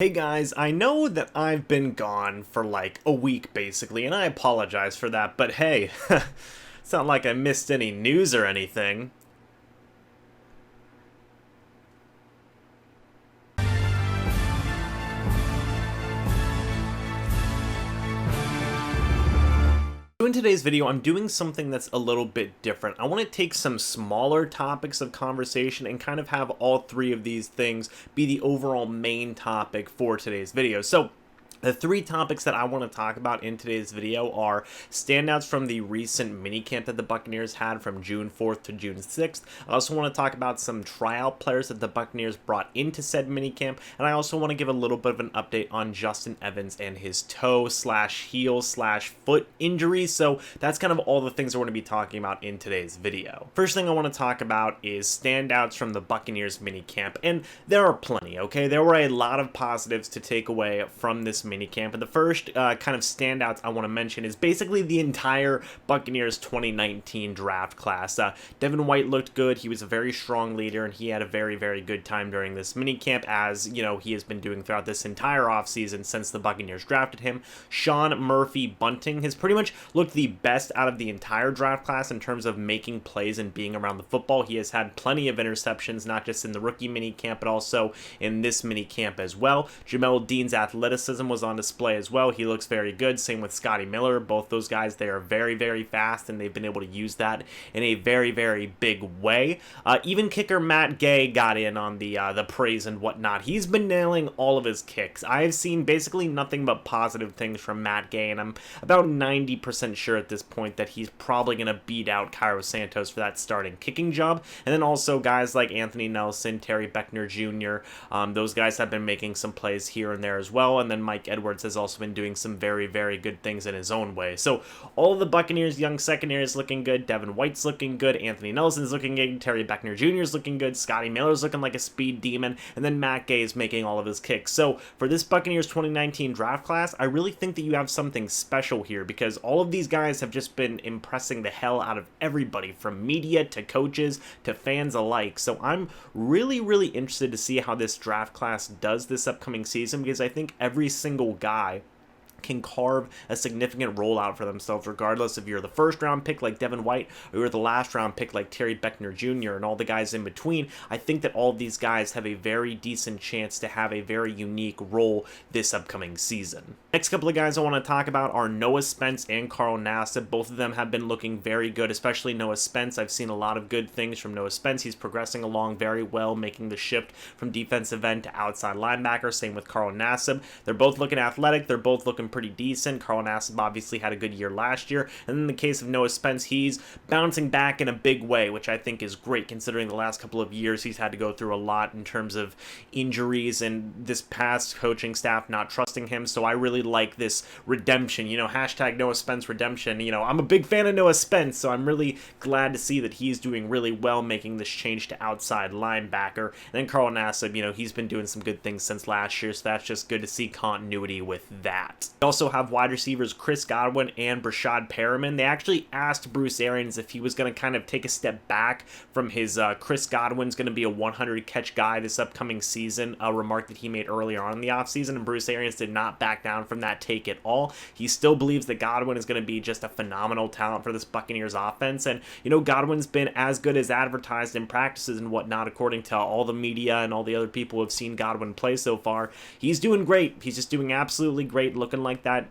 Hey guys, I know that I've been gone for like a week basically, and I apologize for that, but hey, it's not like I missed any news or anything. So in today's video, I'm doing something that's a little bit different. I want to take some smaller topics of conversation and kind of have all three of these things be the overall main topic for today's video. So the three topics that I want to talk about in today's video are standouts from the recent minicamp that the Buccaneers had from June 4th to June 6th. I also want to talk about some tryout players that the Buccaneers brought into said minicamp, and I also want to give a little bit of an update on Justin Evans and his toe/heel/foot injury. So that's kind of all the things I want to be talking about in today's video. First thing I want to talk about is standouts from the Buccaneers minicamp, and there are plenty, okay? There were a lot of positives to take away from this minicamp, and the first kind of standouts I want to mention is basically the entire Buccaneers 2019 draft class. Devin White looked good. He was a very strong leader, and he had a very, very good time during this minicamp, as you know he has been doing throughout this entire offseason since the Buccaneers drafted him. Sean Murphy-Bunting has pretty much looked the best out of the entire draft class in terms of making plays and being around the football. He has had plenty of interceptions, not just in the rookie minicamp, but also in this minicamp as well. Jamel Dean's athleticism was on display as well. He looks very good. Same with Scotty Miller. Both those guys, they are very, very fast, and they've been able to use that in a very, very big way. Even kicker Matt Gay got in on the praise and whatnot. He's been nailing all of his kicks. I've seen basically nothing but positive things from Matt Gay, and I'm about 90% sure at this point that he's probably going to beat out Cairo Santos for that starting kicking job. And then also guys like Anthony Nelson, Terry Beckner Jr., those guys have been making some plays here and there as well. And then Mike Edwards has also been doing some very, very good things in his own way. So all of the Buccaneers' young secondary is looking good. Devin White's looking good. Anthony Nelson's looking good. Terry Beckner Jr. is looking good. Scotty Miller's looking like a speed demon. And then Matt Gay is making all of his kicks. So for this Buccaneers 2019 draft class, I really think that you have something special here, because all of these guys have just been impressing the hell out of everybody, from media to coaches to fans alike. So I'm really, really interested to see how this draft class does this upcoming season, because I think every single guy can carve a significant role out for themselves, regardless if you're the first round pick like Devin White or you're the last round pick like Terry Beckner Jr. and all the guys in between. I think that all of these guys have a very decent chance to have a very unique role this upcoming season. Next couple of guys I want to talk about are Noah Spence and Carl Nassib. Both of them have been looking very good, especially Noah Spence. I've seen a lot of good things from Noah Spence. He's progressing along very well, making the shift from defensive end to outside linebacker. Same with Carl Nassib. They're both looking athletic. They're both looking pretty decent. Carl Nassib obviously had a good year last year, and in the case of Noah Spence, he's bouncing back in a big way, which I think is great considering the last couple of years he's had to go through a lot in terms of injuries and this past coaching staff not trusting him. So I really like this redemption, hashtag Noah Spence redemption. I'm a big fan of Noah Spence, so I'm really glad to see that he's doing really well making this change to outside linebacker. And then Carl Nassib, he's been doing some good things since last year, so that's just good to see continuity with that. We also have wide receivers Chris Godwin and Brashad Perriman. They actually asked Bruce Arians if he was going to kind of take a step back from his Chris Godwin's going to be a 100 catch guy this upcoming season, a remark that he made earlier on in the offseason, and Bruce Arians did not back down from that take at all. He still believes that Godwin is going to be just a phenomenal talent for this Buccaneers offense, and Godwin's been as good as advertised in practices and whatnot, according to all the media and all the other people who have seen Godwin play so far. He's doing great. He's just doing absolutely great, looking like that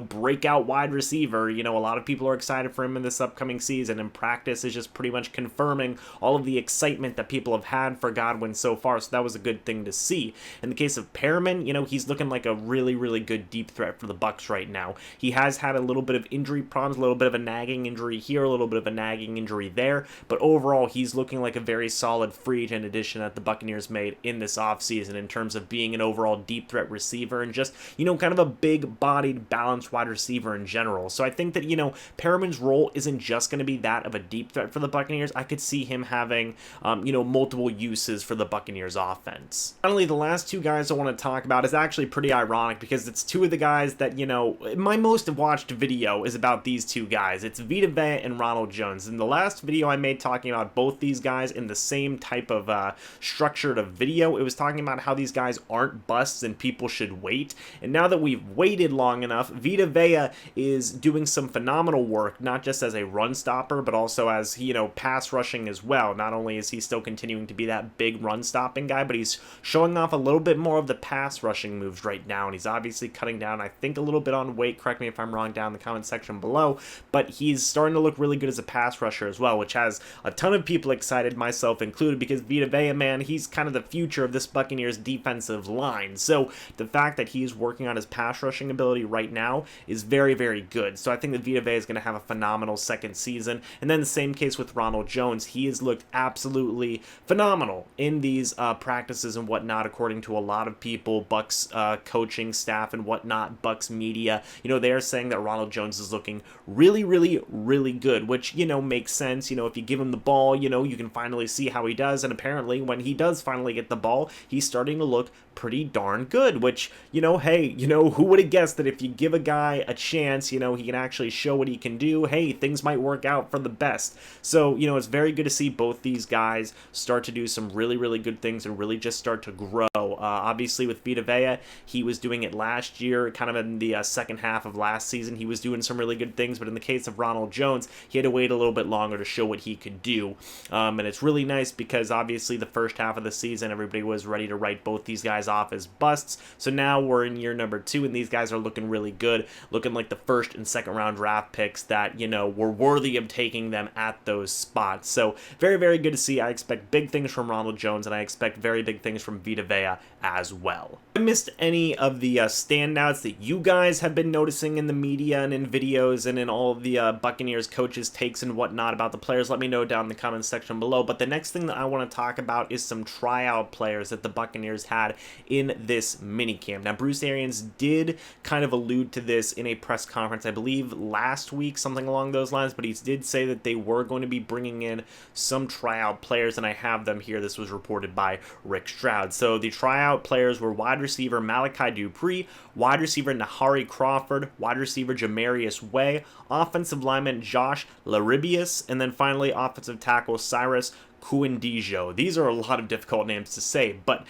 breakout wide receiver. A lot of people are excited for him in this upcoming season, and practice is just pretty much confirming all of the excitement that people have had for Godwin so far, so that was a good thing to see. In the case of Perriman, he's looking like a really, really good deep threat for the Bucs right now. He has had a little bit of injury problems, a little bit of a nagging injury here, a little bit of a nagging injury there, but overall he's looking like a very solid free agent addition that the Buccaneers made in this offseason in terms of being an overall deep threat receiver and just, kind of a big big-bodied, balanced wide receiver in general. So I think that, you know, Perriman's role isn't just going to be that of a deep threat for the Buccaneers. I could see him having, you know, multiple uses for the Buccaneers offense. Finally, the last two guys I want to talk about is actually pretty ironic because it's two of the guys that, you know, my most watched video is about these two guys. It's Vita Vea and Ronald Jones. In the last video I made talking about both these guys in the same type of structured of video, it was talking about how these guys aren't busts and people should wait. And now that we've waited long enough, Vita Vea is doing some phenomenal work, not just as a run stopper, but also as, you know, pass rushing as well. Not only is he still continuing to be that big run stopping guy, but he's showing off a little bit more of the pass rushing moves right now. And he's obviously cutting down, I think, a little bit on weight. Correct me if I'm wrong down in the comment section below, but he's starting to look really good as a pass rusher as well, which has a ton of people excited, myself included, because Vita Vea, man, he's kind of the future of this Buccaneers defensive line. So the fact that he's working on his pass rushing ability right now is very, very good. So I think that Vita Vea is going to have a phenomenal second season. And then the same case with Ronald Jones. He has looked absolutely phenomenal in these practices and whatnot, according to a lot of people, Bucs coaching staff and whatnot, Bucs media. You know, they're saying that Ronald Jones is looking really, really, really good, which, you know, makes sense. You know, if you give him the ball, you know, you can finally see how he does. And apparently when he does finally get the ball, he's starting to look pretty darn good, which, you know, hey, you know, who would have guessed that if you give a guy a chance, you know, he can actually show what he can do. Hey, things might work out for the best. So, you know, it's very good to see both these guys start to do some really, really good things and really just start to grow. Obviously with Vita Vea, he was doing it last year, kind of in the second half of last season. He was doing some really good things, but in the case of Ronald Jones, he had to wait a little bit longer to show what he could do. And it's really nice because obviously the first half of the season, everybody was ready to write both these guys off as busts. So now we're in year number 2, and these guys are looking really good, looking like the first and second round draft picks that, you know, were worthy of taking them at those spots. So very, very good to see. I expect big things from Ronald Jones, and I expect very big things from Vita Vea as well. If I missed any of the standouts that you guys have been noticing in the media and in videos and in all of the Buccaneers coaches' takes and whatnot about the players, let me know down in the comment section below. But the next thing that I want to talk about is some tryout players that the Buccaneers had in this minicamp. Now, Bruce Arians did kind of allude to this in a press conference, I believe last week, something along those lines, but he did say that they were going to be bringing in some tryout players, and I have them here. This was reported by Rick Stroud. So the tryout players were wide receiver Malachi Dupree, wide receiver Nahari Crawford, wide receiver Jamarius Way, offensive lineman Josh Laribius, and then finally offensive tackle Cyrus Kuendijo. These are a lot of difficult names to say, but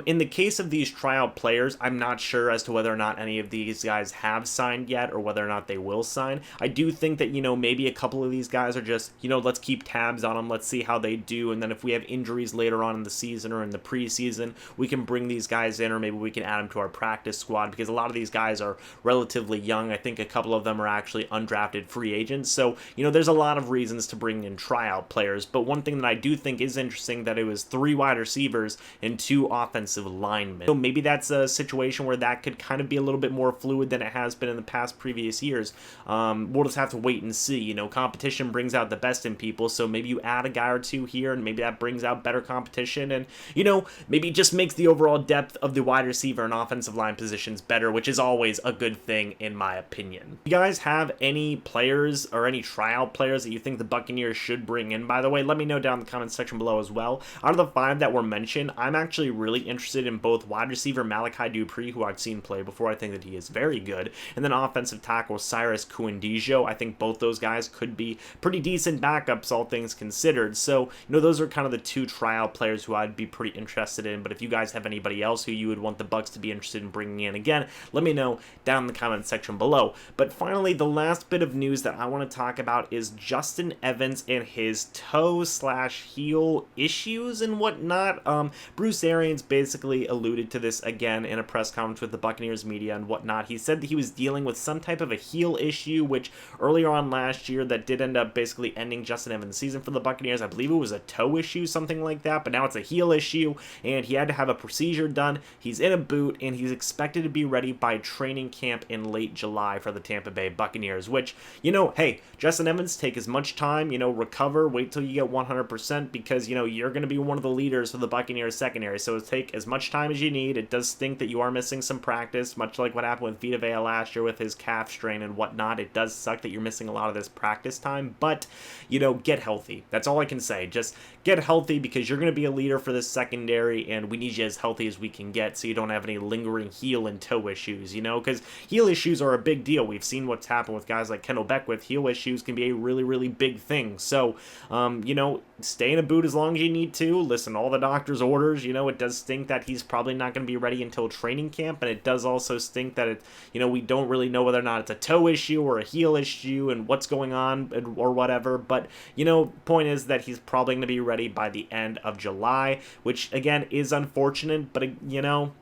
in the case of these tryout players, I'm not sure as to whether or not any of these guys have signed yet or whether or not they will sign. I do think that, you know, maybe a couple of these guys are just, you know, let's keep tabs on them, let's see how they do, and then if we have injuries later on in the season or in the preseason, we can bring these guys in, or maybe we can add them to our practice squad, because a lot of these guys are relatively young. I think a couple of them are actually undrafted free agents, so, you know, there's a lot of reasons to bring in tryout players. But one thing that I do think is interesting, that it was 3 wide receivers and 2 offensive linemen. So maybe that's a situation where that could kind of be a little bit more fluid than it has been in the past previous years. We'll just have to wait and see. You know, competition brings out the best in people, so maybe you add a guy or 2 here, and maybe that brings out better competition, and, you know, maybe it just makes the overall depth of the wide receiver and offensive line positions better, which is always a good thing in my opinion. You guys have any players or any tryout players that you think the Buccaneers should bring in, by the way? Let me know down in the comments section below as well. Out of the 5 that were mentioned, I'm actually really interested in both wide receiver Malachi Dupree, who I've seen play before. I think that he is very good, and then offensive tackle Cyrus Kuendijo. I think both those guys could be pretty decent backups, all things considered. So, you know, those are kind of the 2 tryout players who I'd be pretty interested in. But if you guys have anybody else who you would want the Bucs to be interested in bringing in, again, let me know down in the comment section below. But finally, the last bit of news that I want to talk about is Justin Evans and his toe/heel issues and whatnot. Bruce Arians basically alluded to this again in a press conference with the Buccaneers media and whatnot. He said that he was dealing with some type of a heel issue, which earlier on last year that did end up basically ending Justin Evans' season for the Buccaneers. I believe it was a toe issue, something like that, but now it's a heel issue, and he had to have a procedure done. He's in a boot, and he's expected to be ready by training camp in late July for the Tampa Bay Buccaneers, which, you know, hey, Justin Evans, take as much time, you know, recover, wait till you get 100%, 100% because, you know, you're going to be one of the leaders for the Buccaneers secondary, so take as much time as you need. It does stink that you are missing some practice, much like what happened with Vita Vea last year with his calf strain and whatnot. It does suck that you're missing a lot of this practice time, but, you know, get healthy. That's all I can say. Just get healthy because you're going to be a leader for this secondary, and we need you as healthy as we can get so you don't have any lingering heel and toe issues, you know, because heel issues are a big deal. We've seen what's happened with guys like Kendall Beckwith. Heel issues can be a really, really big thing. So, you know, stay in a boot as long as you need to. Listen to all the doctor's orders. You know, it does stink that he's probably not going to be ready until training camp, and it does also stink that, you know, we don't really know whether or not it's a toe issue or a heel issue and what's going on or whatever. But, you know, point is that he's probably going to be ready by the end of July, which, again, is unfortunate, but, you know,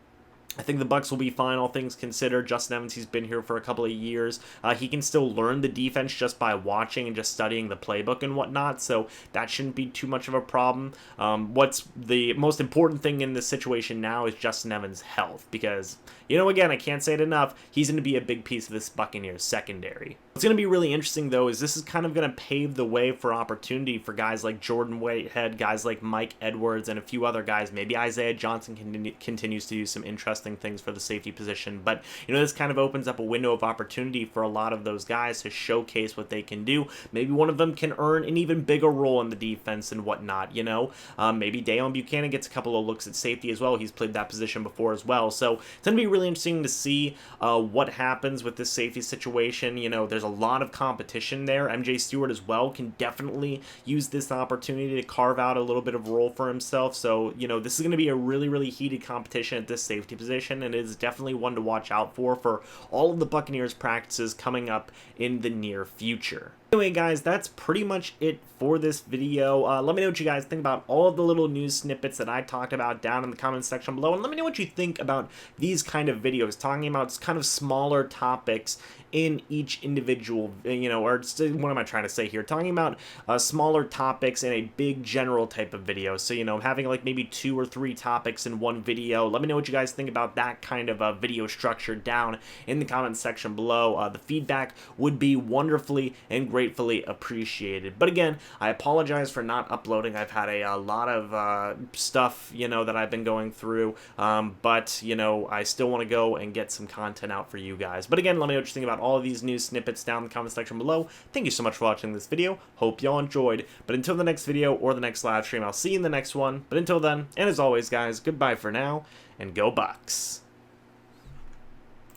I think the Bucs will be fine, all things considered. Justin Evans, he's been here for a couple of years. He can still learn the defense just by watching and just studying the playbook and whatnot, so that shouldn't be too much of a problem. What's the most important thing in this situation now is Justin Evans' health, because, you know, again, I can't say it enough, he's going to be a big piece of this Buccaneers secondary. What's going to be really interesting, though, is this is kind of going to pave the way for opportunity for guys like Jordan Whitehead, guys like Mike Edwards, and a few other guys. Maybe Isaiah Johnson continues to do some interesting things for the safety position. But, you know, this kind of opens up a window of opportunity for a lot of those guys to showcase what they can do. Maybe one of them can earn an even bigger role in the defense and whatnot, you know. Maybe Deion Buchanan gets a couple of looks at safety as well. He's played that position before as well. So it's going to be really interesting to see what happens with this safety situation. You know, there's a lot of competition there. MJ Stewart as well can definitely use this opportunity to carve out a little bit of role for himself. So, you know, this is going to be a really, really heated competition at this safety position, and it is definitely one to watch out for all of the Buccaneers practices coming up in the near future. Anyway, guys, that's pretty much it for this video. Let me know what you guys think about all of the little news snippets that I talked about down in the comments section below, and let me know what you think about these kind of videos, talking about kind of smaller topics in each individual, you know, or what am I trying to say here? Talking about smaller topics in a big general type of video. So, you know, having like maybe 2 or 3 topics in one video. Let me know what you guys think about that kind of a video structure down in the comments section below. The feedback would be wonderfully and gratefully appreciated. But again, I apologize for not uploading. I've had a lot of stuff, you know, that I've been going through, but, you know, I still want to go and get some content out for you guys. But again, let me know what you think about all of these news snippets down in the comment section below. Thank you so much for watching this video. Hope y'all enjoyed. But until the next video or the next live stream, I'll see you in the next one. But until then, and as always, guys, goodbye for now, and go Bucs.